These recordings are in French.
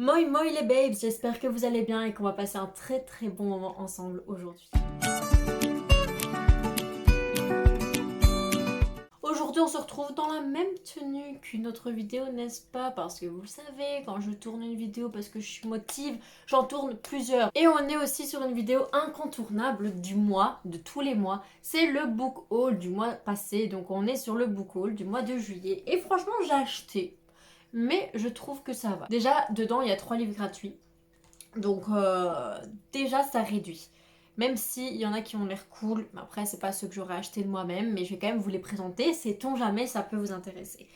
Moi moi les babes, j'espère que vous allez bien et qu'on va passer un très très bon moment ensemble aujourd'hui. Aujourd'hui on se retrouve dans la même tenue qu'une autre vidéo, n'est-ce pas? Parce que vous le savez, quand je tourne une vidéo parce que je suis motive, j'en tourne plusieurs. Et on est aussi sur une vidéo incontournable du mois, de tous les mois. C'est le book haul du mois passé, donc on est sur le book haul du mois de juillet. Et franchement j'ai acheté, mais je trouve que ça va. Déjà, dedans, il y a 3 livres gratuits. Donc, déjà, ça réduit. Même s'il y en a qui ont l'air cool, mais après, c'est pas ceux que j'aurais acheté de moi-même, mais je vais quand même vous les présenter. Sait-on jamais, ça peut vous intéresser.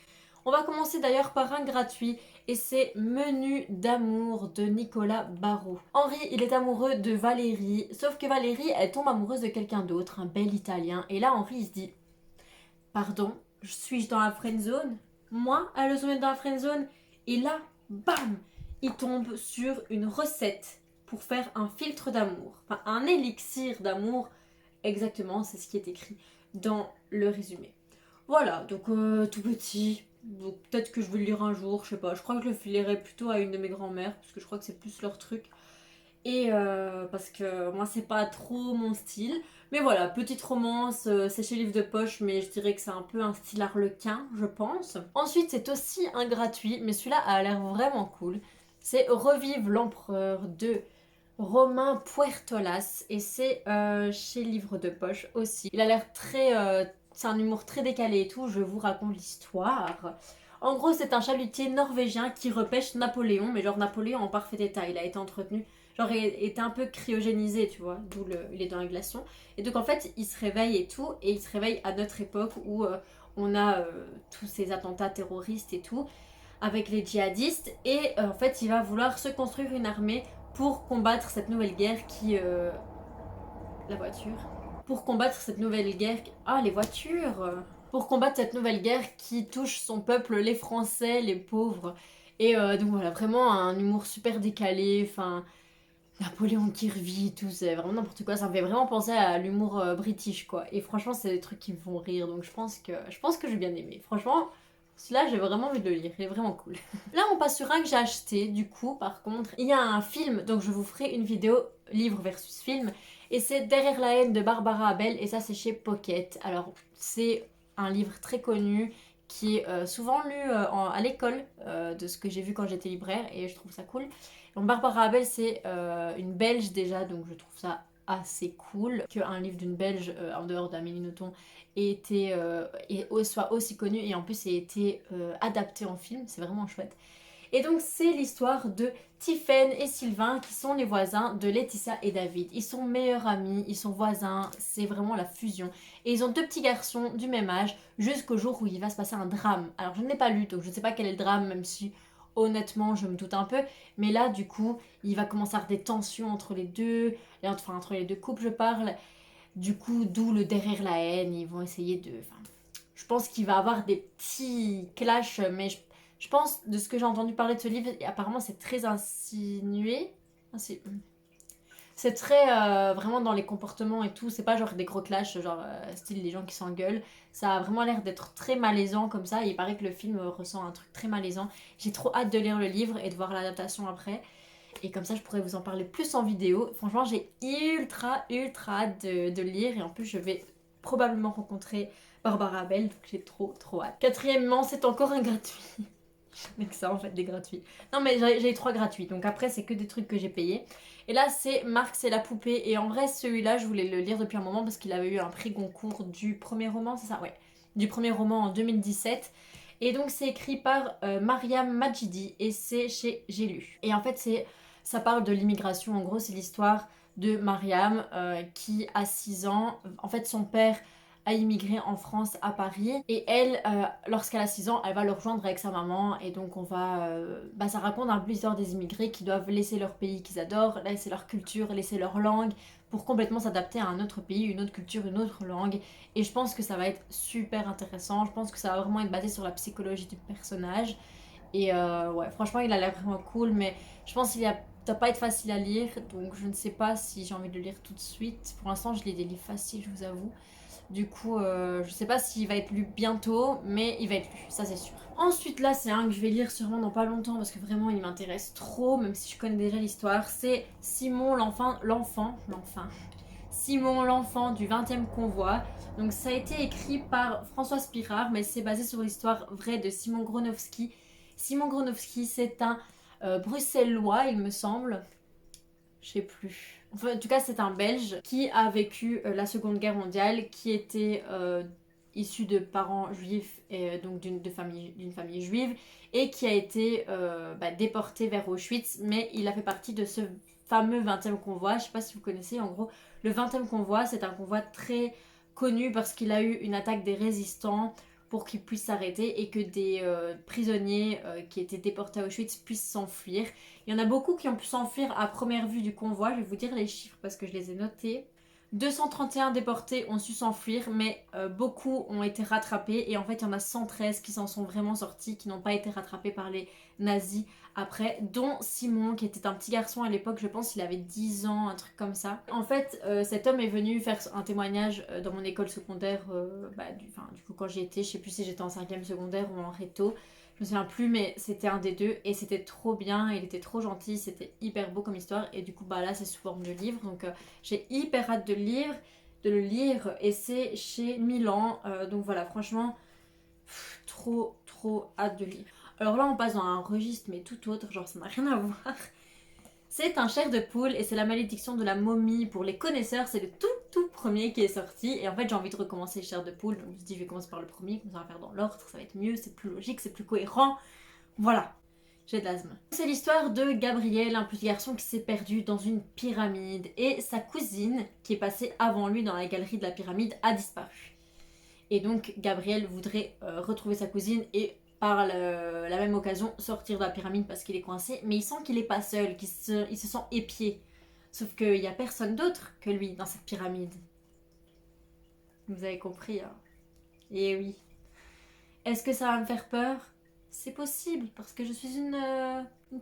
On va commencer d'ailleurs par un gratuit, et c'est Menu d'amour de Nicolas Barrault. Henri, il est amoureux de Valérie, sauf que Valérie, elle tombe amoureuse de quelqu'un d'autre, un bel Italien. Et là, Henri, il se dit, pardon, suis-je dans la friend zone? Moi, à le mettre dans la friend zone? Et là, bam, il tombe sur une recette pour faire un filtre d'amour, enfin un élixir d'amour. Exactement, c'est ce qui est écrit dans le résumé. Voilà, donc tout petit. Donc peut-être que je vais le lire un jour, je sais pas. Je crois que je le filerai plutôt à une de mes grand-mères, parce que je crois que c'est plus leur truc. Et parce que moi c'est pas trop mon style. Mais voilà, petite romance, c'est chez Livre de Poche, mais je dirais que c'est un peu un style harlequin, je pense. Ensuite, c'est aussi un gratuit, mais celui-là a l'air vraiment cool. C'est Revive l'empereur de Romain Puertolas, et c'est chez Livre de Poche aussi. Il a l'air très... c'est un humour très décalé et tout, je vous raconte l'histoire. En gros, c'est un chalutier norvégien qui repêche Napoléon, mais genre Napoléon en parfait état, il a été entretenu. Genre, il était un peu cryogénisé, tu vois, d'où il est dans la glaciation. Et donc, en fait, il se réveille et tout, et il se réveille à notre époque où on a tous ces attentats terroristes et tout, avec les djihadistes. Et en fait, il va vouloir se construire une armée pour combattre cette nouvelle guerre qui... la voiture. Pour combattre cette nouvelle guerre... Ah, les voitures. Pour combattre cette nouvelle guerre qui touche son peuple, les Français, les pauvres. Et donc voilà, vraiment un humour super décalé, enfin... Napoléon qui revit, tout, c'est vraiment n'importe quoi. Ça me fait vraiment penser à l'humour british, quoi. Et franchement, c'est des trucs qui me font rire, donc je pense que j'ai bien aimé. Franchement, celui-là, j'ai vraiment envie de le lire, il est vraiment cool. Là, on passe sur un que j'ai acheté, du coup, par contre. Il y a un film, donc je vous ferai une vidéo livre versus film. Et c'est Derrière la haine de Barbara Abel, et ça, c'est chez Pocket. Alors, c'est un livre très connu qui est souvent lu à l'école, de ce que j'ai vu quand j'étais libraire, et je trouve ça cool. Donc Barbara Abel, c'est une Belge déjà, donc je trouve ça assez cool qu'un livre d'une Belge en dehors d'Amélie Nothomb soit aussi connu et en plus ait été adapté en film, c'est vraiment chouette. Et donc c'est l'histoire de Tiphaine et Sylvain qui sont les voisins de Laetitia et David. Ils sont meilleurs amis, ils sont voisins, c'est vraiment la fusion. Et ils ont deux petits garçons du même âge jusqu'au jour où il va se passer un drame. Alors je ne l'ai pas lu, donc je ne sais pas quel est le drame, même si honnêtement je me doute un peu. Mais là du coup, il va commencer à avoir des tensions entre les deux, enfin entre les deux couples je parle. Du coup, d'où le derrière la haine, ils vont essayer de... Enfin, je pense qu'il va avoir des petits clashs, mais je pense, de ce que j'ai entendu parler de ce livre, apparemment c'est très insinué. C'est très vraiment dans les comportements et tout. C'est pas genre des gros clashs, genre style les gens qui s'engueulent. Ça a vraiment l'air d'être très malaisant comme ça. Et il paraît que le film ressent un truc très malaisant. J'ai trop hâte de lire le livre et de voir l'adaptation après. Et comme ça, je pourrais vous en parler plus en vidéo. Franchement, j'ai ultra hâte de le lire. Et en plus, je vais probablement rencontrer Barbara Abel. Donc j'ai trop hâte. Quatrièmement, c'est encore un gratuit. Mais que ça en fait des gratuits. Non mais j'ai 3 gratuits, donc après c'est que des trucs que j'ai payés. Et là c'est Marc c'est la poupée, et en vrai celui-là je voulais le lire depuis un moment parce qu'il avait eu un prix Goncourt du premier roman, c'est ça? Ouais. Du premier roman en 2017. Et donc c'est écrit par Mariam Majidi et c'est chez J'ai lu. Et en fait ça parle de l'immigration, en gros c'est l'histoire de Mariam qui a 6 ans. En fait son père a immigré en France à Paris et elle lorsqu'elle a 6 ans elle va le rejoindre avec sa maman, et donc on va ça raconte un peu l'histoire des immigrés qui doivent laisser leur pays qu'ils adorent, laisser leur culture, laisser leur langue pour complètement s'adapter à un autre pays, une autre culture, une autre langue. Et je pense que ça va être super intéressant, je pense que ça va vraiment être basé sur la psychologie du personnage. Et ouais, franchement il a l'air vraiment cool, mais je pense qu'il doit pas être facile à lire, donc je ne sais pas si j'ai envie de le lire tout de suite. Pour l'instant je lis des livres faciles, je vous avoue. Du coup, je sais pas s'il va être lu bientôt, mais il va être lu, ça c'est sûr. Ensuite, là, c'est un que je vais lire sûrement dans pas longtemps parce que vraiment il m'intéresse trop, même si je connais déjà l'histoire. C'est Simon l'enfant du 20e convoi. Donc, ça a été écrit par François Spirard, mais c'est basé sur l'histoire vraie de Simon Gronowski. Simon Gronowski, c'est un Bruxellois, il me semble. Je sais plus. Enfin, en tout cas, c'est un Belge qui a vécu la Seconde Guerre mondiale, qui était issu de parents juifs et donc d'une famille juive, et qui a été déporté vers Auschwitz, mais il a fait partie de ce fameux 20e convoi. Je sais pas si vous connaissez, en gros, le 20e convoi, c'est un convoi très connu parce qu'il a eu une attaque des résistants pour qu'il puisse s'arrêter et que des prisonniers qui étaient déportés à Auschwitz puissent s'enfuir. Il y en a beaucoup qui ont pu s'enfuir à première vue du convoi. Je vais vous dire les chiffres parce que je les ai notés. 231 déportés ont su s'enfuir, mais beaucoup ont été rattrapés. Et en fait, il y en a 113 qui s'en sont vraiment sortis, qui n'ont pas été rattrapés par les nazis après, dont Simon, qui était un petit garçon à l'époque, je pense qu'il avait 10 ans, un truc comme ça. En fait, cet homme est venu faire un témoignage dans mon école secondaire, du coup quand j'y étais, je sais plus si j'étais en 5e secondaire ou en réto, je me souviens plus, mais c'était un des deux et c'était trop bien, il était trop gentil, c'était hyper beau comme histoire et du coup bah là c'est sous forme de livre, donc j'ai hyper hâte de le lire et c'est chez Milan, donc voilà, franchement trop hâte de lire. Alors là on passe dans un registre mais tout autre, genre ça n'a rien à voir. C'est un chair de poule et c'est la malédiction de la momie. Pour les connaisseurs, c'est le tout premier qui est sorti. Et en fait, j'ai envie de recommencer chair de poule. Donc je me suis dit, je vais commencer par le premier, comme ça on va faire dans l'ordre, ça va être mieux, c'est plus logique, c'est plus cohérent. Voilà, j'ai de l'asthme. C'est l'histoire de Gabriel, un petit garçon qui s'est perdu dans une pyramide. Et sa cousine, qui est passée avant lui dans la galerie de la pyramide, a disparu. Et donc, Gabriel voudrait retrouver sa cousine et par la même occasion sortir de la pyramide parce qu'il est coincé, mais il sent qu'il est pas seul, il se sent épié. Sauf qu'il n'y a personne d'autre que lui dans cette pyramide. Vous avez compris, hein? Et oui. Est-ce que ça va me faire peur? C'est possible, parce que je suis une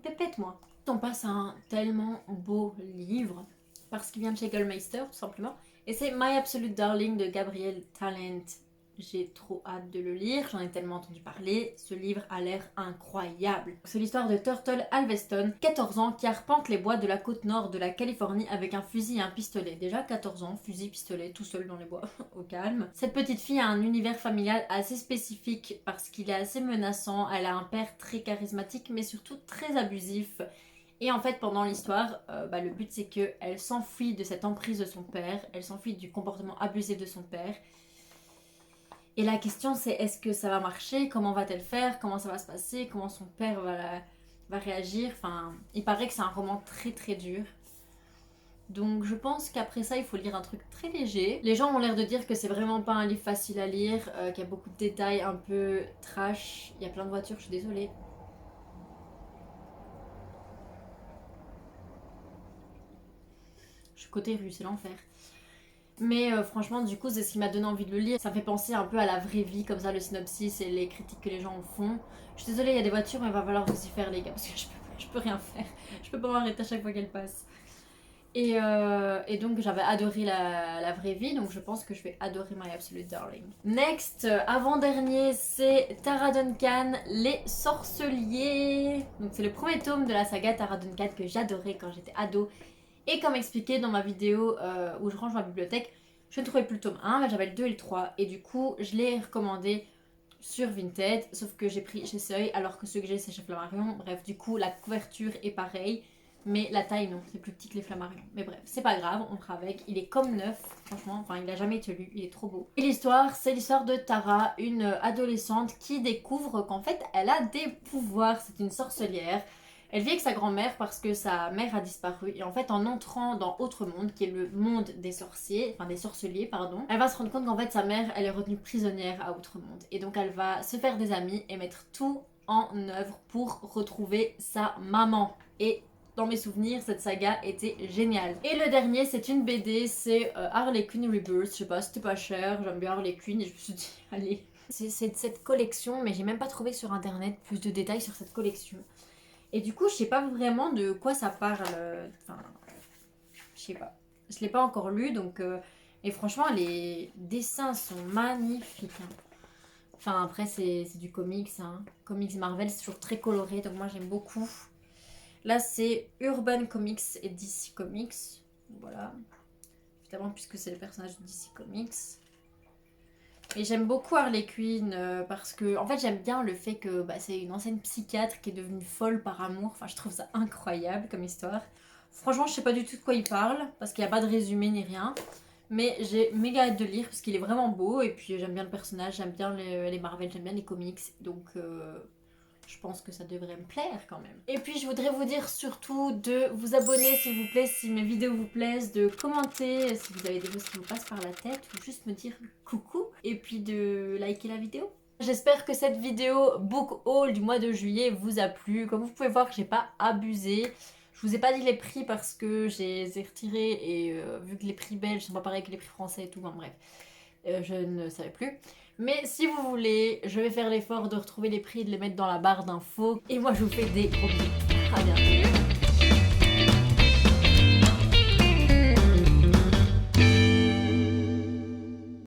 pépette, moi. On passe à un tellement beau livre, parce qu'il vient de chez Gullmeister, tout simplement. Et c'est My Absolute Darling de Gabriel Talent. J'ai trop hâte de le lire, j'en ai tellement entendu parler, ce livre a l'air incroyable. C'est l'histoire de Turtle Alveston, 14 ans, qui arpente les bois de la côte nord de la Californie avec un fusil et un pistolet. Déjà 14 ans, fusil, pistolet, tout seul dans les bois, au calme. Cette petite fille a un univers familial assez spécifique parce qu'il est assez menaçant, elle a un père très charismatique mais surtout très abusif. Et en fait, pendant l'histoire, le but c'est qu'elle s'enfuit de cette emprise de son père, elle s'enfuit du comportement abusif de son père. Et la question c'est est-ce que ça va marcher? Comment va-t-elle faire? Comment ça va se passer? Comment son père va réagir? Enfin, il paraît que c'est un roman très dur. Donc je pense qu'après ça, il faut lire un truc très léger. Les gens ont l'air de dire que c'est vraiment pas un livre facile à lire, qu'il y a beaucoup de détails un peu trash. Il y a plein de voitures, je suis désolée. Je suis côté rue, c'est l'enfer. Mais franchement, du coup, c'est ce qui m'a donné envie de le lire. Ça me fait penser un peu à la vraie vie, comme ça, le synopsis et les critiques que les gens en font. Je suis désolée, il y a des voitures, mais il va falloir vous y faire, les gars, parce que je peux rien faire. Je peux pas m'arrêter à chaque fois qu'elles passent. Et donc, j'avais adoré la vraie vie, donc je pense que je vais adorer My Absolute Darling. Next, avant-dernier, c'est Tara Duncan, Les Sorceliers. Donc, c'est le premier tome de la saga Tara Duncan que j'adorais quand j'étais ado. Et comme expliqué dans ma vidéo où je range ma bibliothèque, je ne trouvais plus le tome 1, j'avais le 2 et le 3. Et du coup, je l'ai recommandé sur Vinted, sauf que j'ai pris chez Seuil, alors que ceux que j'ai, c'est chez Flammarion. Bref, du coup, la couverture est pareille, mais la taille, non, c'est plus petit que les Flammarion. Mais bref, c'est pas grave, on fera avec. Il est comme neuf, franchement, enfin, il a jamais été lu, il est trop beau. Et l'histoire, c'est l'histoire de Tara, une adolescente qui découvre qu'en fait, elle a des pouvoirs. C'est une sorcelière. Elle vit avec sa grand-mère parce que sa mère a disparu et en fait en entrant dans Autre Monde, qui est le monde des sorciers, enfin des sorceliers pardon, elle va se rendre compte qu'en fait sa mère elle est retenue prisonnière à Autre Monde et donc elle va se faire des amis et mettre tout en œuvre pour retrouver sa maman. Et dans mes souvenirs, cette saga était géniale. Et le dernier, c'est une BD, c'est Harley Quinn Rebirth. Je sais pas, c'était pas cher, j'aime bien Harley Quinn et je me suis dit, allez. C'est de cette collection, mais j'ai même pas trouvé sur internet plus de détails sur cette collection. Et du coup, je sais pas vraiment de quoi ça parle. Enfin, je sais pas. Je l'ai pas encore lu, donc Et franchement, les dessins sont magnifiques. Hein. Enfin, après, c'est du comics. Hein. Comics Marvel, c'est toujours très coloré, donc moi j'aime beaucoup. Là, c'est Urban Comics et DC Comics. Voilà. Évidemment, puisque c'est le personnage de DC Comics. Et j'aime beaucoup Harley Quinn parce que, en fait, j'aime bien le fait que c'est une ancienne psychiatre qui est devenue folle par amour. Enfin, je trouve ça incroyable comme histoire. Franchement, je sais pas du tout de quoi il parle parce qu'il n'y a pas de résumé ni rien. Mais j'ai méga hâte de lire parce qu'il est vraiment beau. Et puis, j'aime bien le personnage, j'aime bien les Marvel, j'aime bien les comics. Donc, je pense que ça devrait me plaire quand même. Et puis je voudrais vous dire surtout de vous abonner s'il vous plaît si mes vidéos vous plaisent, de commenter si vous avez des choses qui vous passent par la tête ou juste me dire coucou et puis de liker la vidéo. J'espère que cette vidéo book haul du mois de juillet vous a plu. Comme vous pouvez voir, j'ai pas abusé. Je vous ai pas dit les prix parce que j'ai retiré et vu que les prix belges sont pas pareils que les prix français et tout, bon, bref, je ne savais plus. Mais si vous voulez, je vais faire l'effort de retrouver les prix et de les mettre dans la barre d'infos. Et moi, je vous fais des gros bisous. À bientôt.